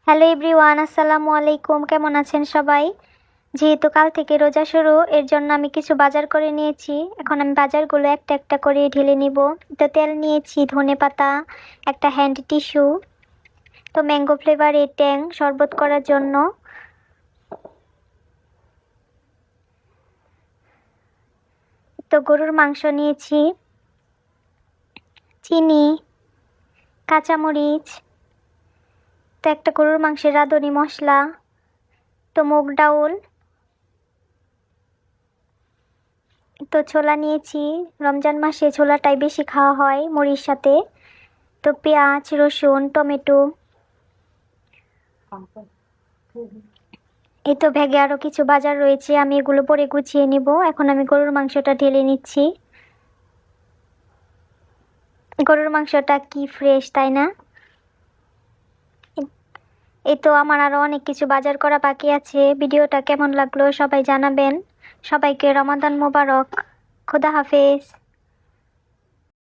Hello everyone, আসসালামু আলাইকুম। কেমন আছেন সবাই? যেহেতু কাল থেকে রোজা শুরু, এর জন্য আমি কিছু বাজার করে নিয়েছি। এখন আমি বাজারগুলো একটা একটা করে ঢেলে নিব। তো তেল নিয়েছি, ধনেপাতা, একটা হ্যান্ড টিস্যু, তো ম্যাঙ্গো ফ্লেভারের ট্যাং শরবত করার জন্য, তো গরুর মাংস নিয়েছি, চিনি, কাঁচামরিচ, তো একটা গরুর মাংসের রাঁধুনি মশলা, তো মুগ ডাউল, তো ছোলা নিয়েছি। রমজান মাসে ছোলাটাই বেশি খাওয়া হয় মুড়ির সাথে। তো পেঁয়াজ, রসুন, টমেটো, এই তো ব্যাগে আরও কিছু বাজার রয়েছে, আমি এগুলো পরে গুছিয়ে নিব। এখন আমি গরুর মাংসটা ঢেলে নিচ্ছি। গরুর মাংসটা কি ফ্রেশ, তাই না? এই তো আমার আরও অনেক কিছু বাজার করা বাকি আছে। ভিডিওটা কেমন লাগলো সবাই জানাবেন। সবাইকে রমাদান মোবারক। খোদা হাফেজ।